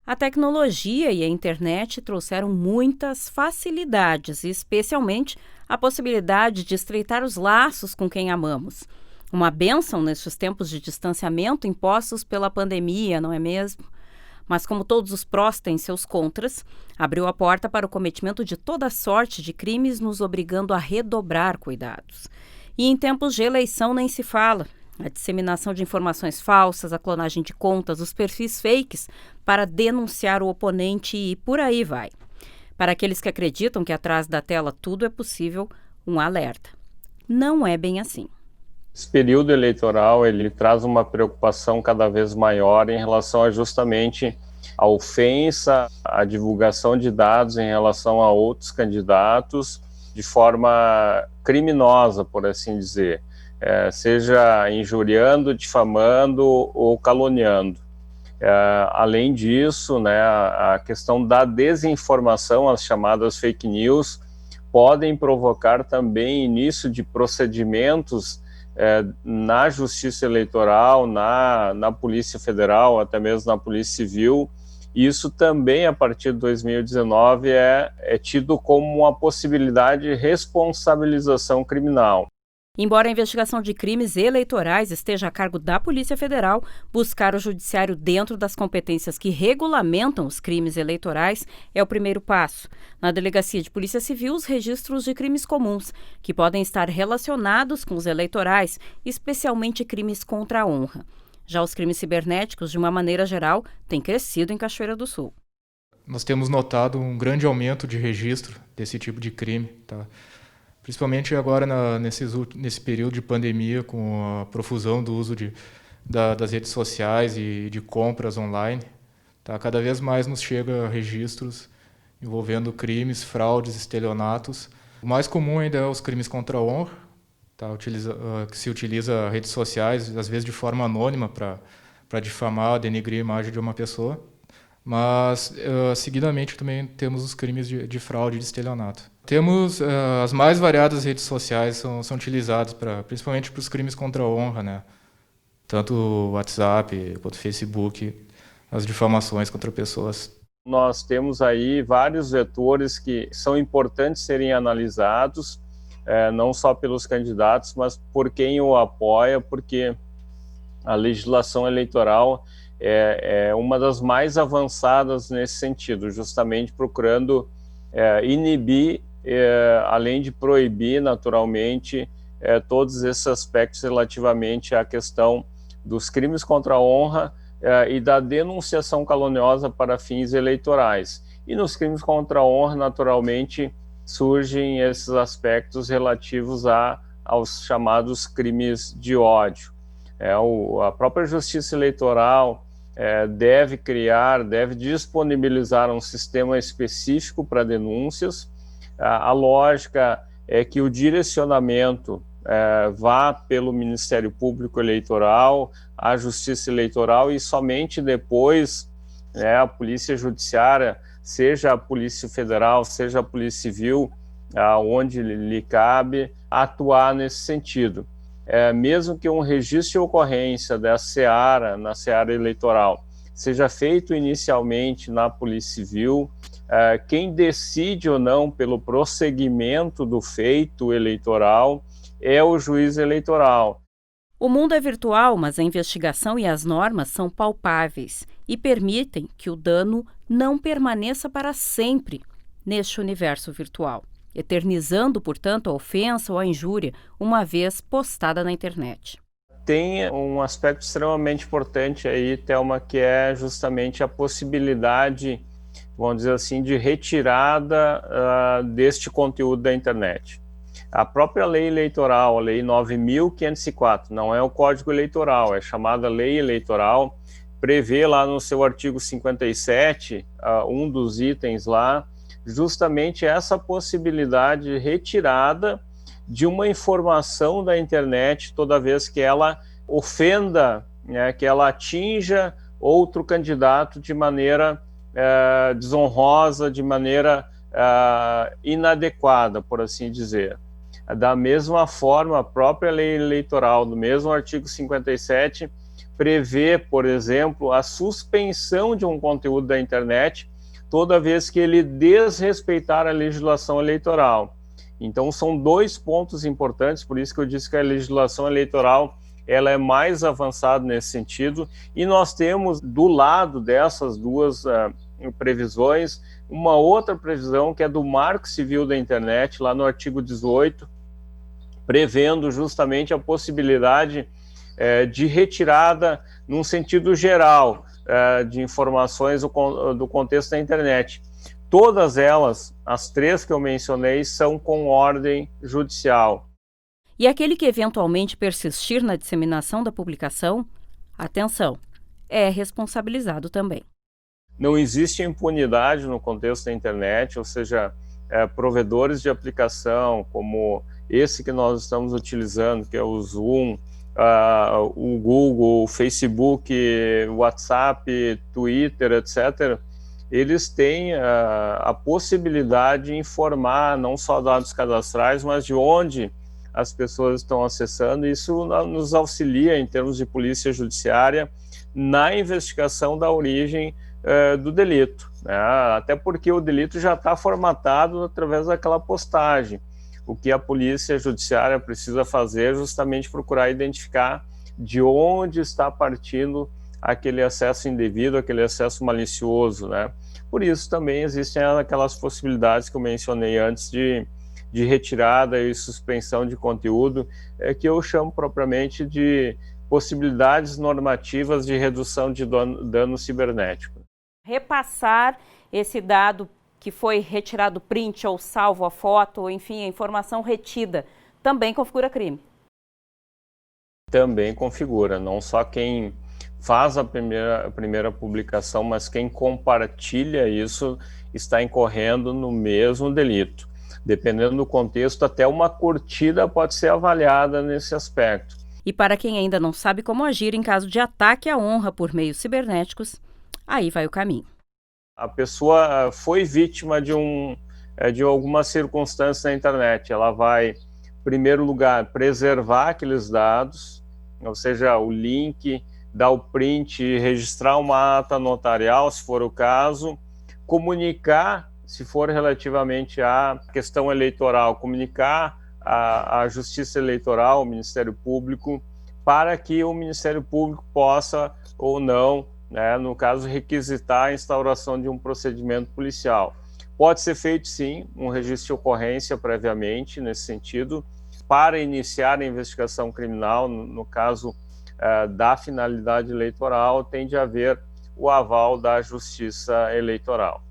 A tecnologia e a internet trouxeram muitas facilidades, especialmente a possibilidade de estreitar os laços com quem amamos. Uma bênção nestes tempos de distanciamento impostos pela pandemia, não é mesmo? Mas como todos os prós têm seus contras, abriu a porta para o cometimento de toda sorte de crimes, nos obrigando a redobrar cuidados. E em tempos de eleição nem se fala. A disseminação de informações falsas, a clonagem de contas, os perfis fakes para denunciar o oponente e por aí vai. Para aqueles que acreditam que atrás da tela tudo é possível, um alerta. Não é bem assim. Esse período eleitoral ele traz uma preocupação cada vez maior em relação a justamente a ofensa, a divulgação de dados em relação a outros candidatos de forma criminosa, por assim dizer. Seja injuriando, difamando ou caluniando. Além disso, né, a questão da desinformação, as chamadas fake news, podem provocar também início de procedimentos na Justiça Eleitoral, na Polícia Federal, até mesmo na Polícia Civil. Isso também, a partir de 2019, é tido como uma possibilidade de responsabilização criminal. Embora a investigação de crimes eleitorais esteja a cargo da Polícia Federal, buscar o judiciário dentro das competências que regulamentam os crimes eleitorais é o primeiro passo. Na Delegacia de Polícia Civil, os registros de crimes comuns, que podem estar relacionados com os eleitorais, especialmente crimes contra a honra. Já os crimes cibernéticos, de uma maneira geral, têm crescido em Cachoeira do Sul. Nós temos notado um grande aumento de registro desse tipo de crime, tá? Principalmente agora nesse período de pandemia, com a profusão do uso das redes sociais e de compras online. Tá? Cada vez mais nos chega registros envolvendo crimes, fraudes, estelionatos. O mais comum ainda é os crimes contra a honra, tá? Que se utiliza redes sociais, às vezes de forma anônima, para difamar, denegrir a imagem de uma pessoa. Mas, seguidamente, também temos os crimes de fraude e de estelionato. Temos as mais variadas redes sociais são utilizadas principalmente para os crimes contra a honra, né? Tanto o WhatsApp quanto o Facebook, as difamações contra pessoas. Nós temos aí vários vetores que são importantes serem analisados, não só pelos candidatos, mas por quem o apoia, porque a legislação eleitoral é uma das mais avançadas nesse sentido, justamente procurando inibir, além de proibir naturalmente, todos esses aspectos relativamente à questão dos crimes contra a honra e da denunciação caluniosa para fins eleitorais. E nos crimes contra a honra, naturalmente, surgem esses aspectos relativos aos chamados crimes de ódio. A própria Justiça Eleitoral deve disponibilizar um sistema específico para denúncias. A lógica é que o direcionamento vá pelo Ministério Público Eleitoral, à Justiça Eleitoral, e somente depois a Polícia Judiciária, seja a Polícia Federal, seja a Polícia Civil, onde lhe cabe, atuar nesse sentido. Mesmo que um registro de ocorrência na seara eleitoral seja feito inicialmente na Polícia Civil, quem decide ou não pelo prosseguimento do feito eleitoral é o juiz eleitoral. O mundo é virtual, mas a investigação e as normas são palpáveis e permitem que o dano não permaneça para sempre neste universo virtual, eternizando, portanto, a ofensa ou a injúria uma vez postada na internet. Tem um aspecto extremamente importante aí, Thelma, que é justamente a possibilidade, vamos dizer assim, de retirada deste conteúdo da internet. A própria lei eleitoral, a lei 9.504, não é o Código Eleitoral, é chamada lei eleitoral, prevê lá no seu artigo 57, um dos itens lá, justamente essa possibilidade de retirada de uma informação da internet toda vez que ela ofenda, que ela atinja outro candidato de maneira desonrosa, de maneira inadequada, por assim dizer. Da mesma forma, a própria lei eleitoral, do mesmo artigo 57, prevê, por exemplo, a suspensão de um conteúdo da internet toda vez que ele desrespeitar a legislação eleitoral. Então, são 2 pontos importantes, por isso que eu disse que a legislação eleitoral ela é mais avançada nesse sentido, e nós temos, do lado dessas 2 previsões, uma outra previsão que é do Marco Civil da Internet, lá no artigo 18, prevendo justamente a possibilidade de retirada, num sentido geral, de informações do contexto da internet. Todas elas, as 3 que eu mencionei, são com ordem judicial. E aquele que eventualmente persistir na disseminação da publicação, atenção, é responsabilizado também. Não existe impunidade no contexto da internet, ou seja, provedores de aplicação, como esse que nós estamos utilizando, que é o Zoom, o Google, o Facebook, o WhatsApp, Twitter, etc., eles têm a possibilidade de informar não só dados cadastrais, mas de onde as pessoas estão acessando. Isso nos auxilia, em termos de polícia judiciária, na investigação da origem do delito, né? Até porque o delito já está formatado através daquela postagem. O que a polícia judiciária precisa fazer é justamente procurar identificar de onde está partindo aquele acesso indevido, aquele acesso malicioso, né? Por isso também existem aquelas possibilidades que eu mencionei antes de retirada e suspensão de conteúdo, que eu chamo propriamente de possibilidades normativas de redução de dano cibernético. Repassar esse dado que foi retirado print ou salvo a foto, ou enfim, a informação retida, também configura crime? Também configura, não só quem faz a primeira publicação, mas quem compartilha isso está incorrendo no mesmo delito. Dependendo do contexto, até uma curtida pode ser avaliada nesse aspecto. E para quem ainda não sabe como agir em caso de ataque à honra por meios cibernéticos, aí vai o caminho. A pessoa foi vítima de alguma circunstância na internet. Ela vai, em primeiro lugar, preservar aqueles dados, ou seja, o link, dar o print, registrar uma ata notarial, se for o caso, comunicar, se for relativamente à questão eleitoral, comunicar à Justiça Eleitoral, ao Ministério Público, para que o Ministério Público possa ou não, né, no caso, requisitar a instauração de um procedimento policial. Pode ser feito, sim, um registro de ocorrência previamente, nesse sentido, para iniciar a investigação criminal. No caso da finalidade eleitoral, tem de haver o aval da Justiça Eleitoral.